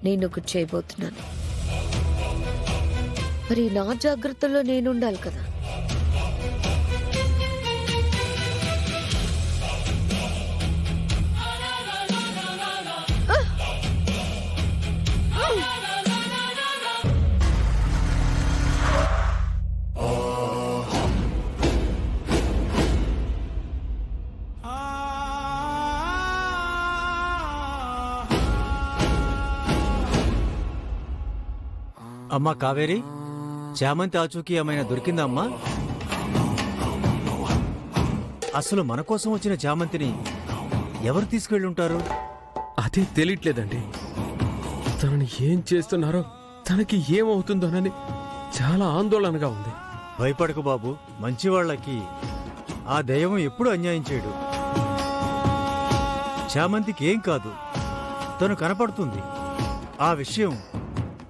నేను ఒకటి చేయబోతున్నాను. మరి నా జాగ్రత్తలో నేనుండాలి కదా. అమ్మా కావేరి, చామంతి ఆచూకీ ఏమైనా దొరికిందా అమ్మా? అసలు మన కోసం వచ్చిన చామంతిని ఎవరు తీసుకెళ్ళుంటారు? అదే తెలియట్లేదండి. తనని ఏం చేస్తున్నారో, తనకి ఏమవుతుందోనని చాలా ఆందోళనగా ఉంది. భయపడకు బాబు, మంచివాళ్లకి ఆ దైవం ఎప్పుడు అన్యాయం చేయడు. చామంతికి ఏం కాదు, తను కనపడుతుంది. ఆ విషయం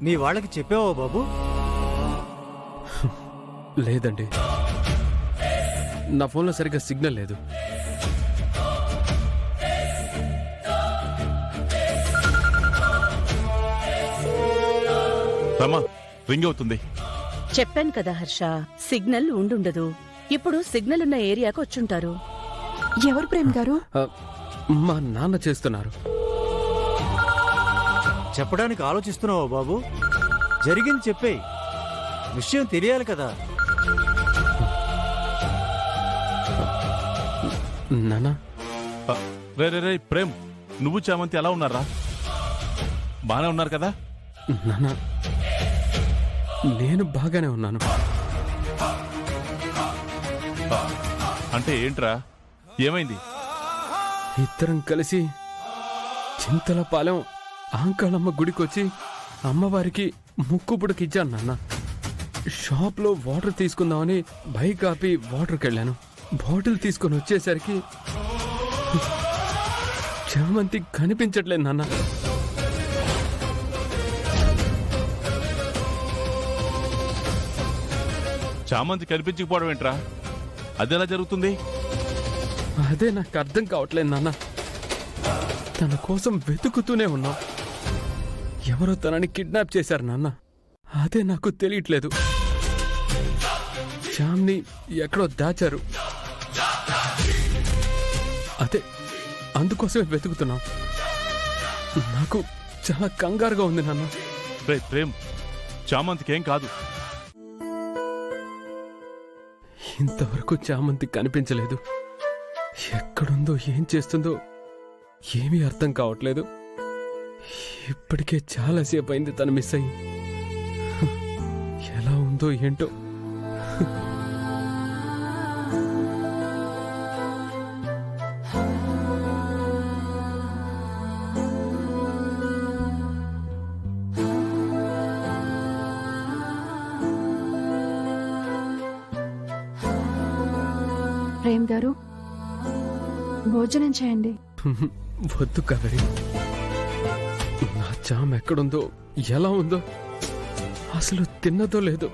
నీ వాళ్ళకి చెప్పావా బాబు? లేదండి, నా ఫోన్లో సరిగ్గా సిగ్నల్ లేదు. రమా, రింగ్ అవుతుంది. చెప్పాను కదా హర్ష, సిగ్నల్ ఉండుండదు. ఇప్పుడు సిగ్నల్ ఉన్న ఏరియాకు వచ్చుంటారు. ఎవరు ప్రేమ్ గారు? మా నాన్న చేస్తున్నారు. చెప్పడానికి ఆలోచిస్తున్నావా బాబు? జరిగింది చెప్పేయ్, విషయం తెలియాలి కదా. నానా, రే రే రే ప్రేమ్, నువ్వు చామంతి ఎలా ఉన్నారా? బానే ఉన్నారు కదా? నానా, నేను బాగానే ఉన్నాను. అంటే ఏంట్రా, ఏమైంది? ఇద్దరం కలిసి చింతలపాలెం ఆంకాళమ్మ గుడికొచ్చి అమ్మవారికి ముక్కుపుడికిచ్చాను నాన్న. షాప్లో వాటర్ తీసుకుందామని బైక్ ఆపి వాటర్కి వెళ్ళాను. బాటిల్ తీసుకొని వచ్చేసరికి చామంతి కనిపించట్లేదు నాన్న. చామంతి కనిపించకపోవడం ఏంట్రా? అదెలా జరుగుతుంది? అదే నాకు అర్థం కావట్లేదు నాన్న. తన కోసం వెతుకుతూనే ఉన్నాం. ఎవరో తనని కిడ్నాప్ చేశారు నాన్న. అదే నాకు తెలియట్లేదు. శ్యామ్ని ఎక్కడో దాచారు. అదే అందుకోసమే వెతుకుతున్నాం. నాకు చాలా కంగారుగా ఉంది నాన్న. రే ప్రేమ్, చామంతికి ఏం కాదు. ఇంతవరకు చామంతి కనిపించలేదు. ఎక్కడుందో, ఏం చేస్తుందో ఏమీ అర్థం కావట్లేదు. ఇప్పటికే చాలాసేపు అయింది తను మిస్ అయ్యి. ఎలా ఉందో ఏంటో. ప్రేమ్ గారు, భోజనం చేయండి. వద్దు కావేరి, నా చామ్ ఎక్కడుందో, ఎలా ఉందో, అసలు తిన్నదో లేదో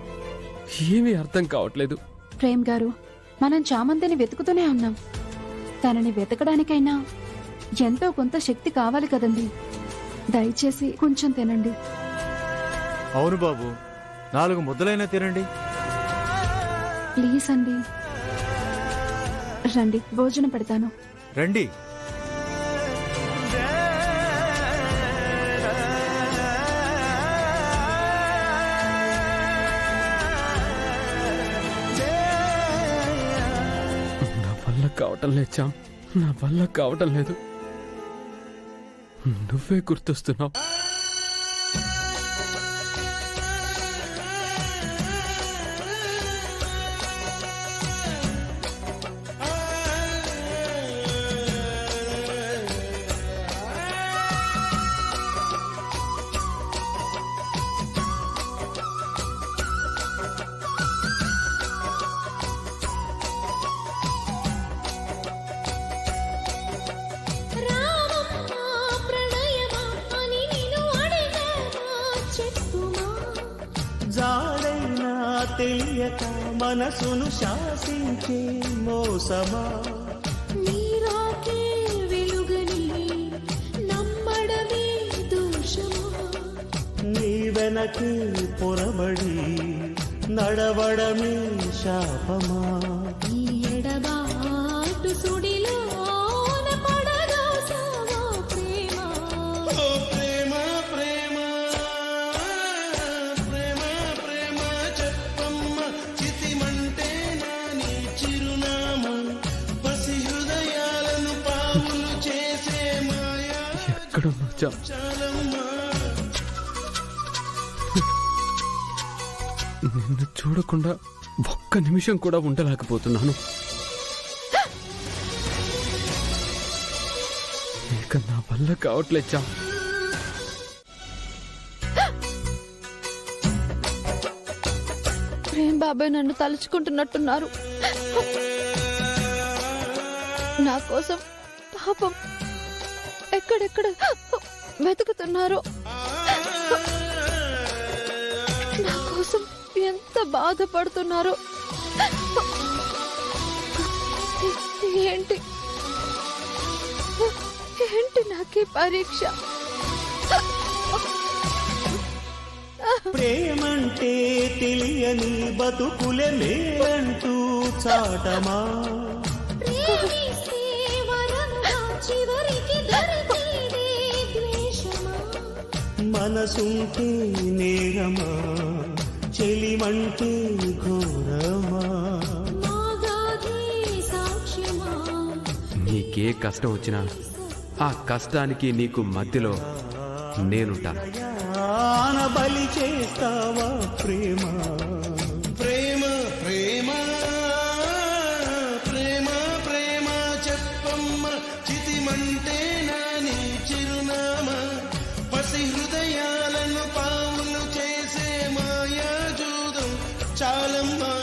ఏమీ అర్థం కావట్లేదు. ప్రేమ్ గారు, మనం చామంతిని వెతుకుతూనే ఉన్నాం. తనని వెతకడానికైనా ఎంతో కొంత శక్తి కావాలి కదండి. దయచేసి కొంచెం తినండి. అవును బాబు, 4 ముద్దలైనా తినండి. ప్లీజ్ అండి. రండి, భోజనం పెడతాను. రండి. నా వల్ల కావటం లేదు చామ్, నా వల్ల కావటం లేదు. నువ్వే గుర్తొస్తున్నావు. జాడైనా తెలియక మనసును శాసించే మోసమా, నీరాకే వెలుగని నమ్మడమే దోషమా, వెనకే పొరబడి నడవడమే శాపమా ఈ ఎడబాటు సుడిలోన పడదోసావా ప్రేమ ఓ ప్రేమ ప్రేమ ప్రేమ ప్రేమ చెప్పమ్మ చితిమంటే నా నీ చిరునామా పసి హృదయాలను పావులు చేసే మాయా ఎక్కడున్నా చాలమ్మా నిన్ను చూడకుండా ఒక్క నిమిషం కూడా ఉండలేకపోతున్నాను. ఇక నా వల్ల కావట్లేచ్చా. ప్రేమ్ బాబాయ్ నన్ను తలుచుకుంటున్నట్టున్నారు. నా కోసం పాపం ఎక్కడెక్కడ వెతుకుతున్నారు. నా కోసం ఎంత బాధపడుతున్నారు. ఏంటి ఏంటి నాకే పరీక్ష? ప్రేమంటే తెలియని బతుకులే మేలంటూ చాటమా ప్రేమిస్తే వరంగా చివరికి దొరికేదే ద్వేషమా మనసుంటే నేరమా చెలిమంటే ఘోరమా మాగాధే సాక్ష్యమా నీకే కష్టం వచ్చినా ఆ కష్టానికి నీకు మధ్యలో నేనుంటాను. బలి చేస్తావా ప్రేమ ప్రేమ ప్రేమ ప్రేమ ప్రేమ చెప్పమ్మ చితిమంటే నా నీ చిరునామా పసి హృదయాలను పావులు చేసే మాయా జూదం చాలమ్మా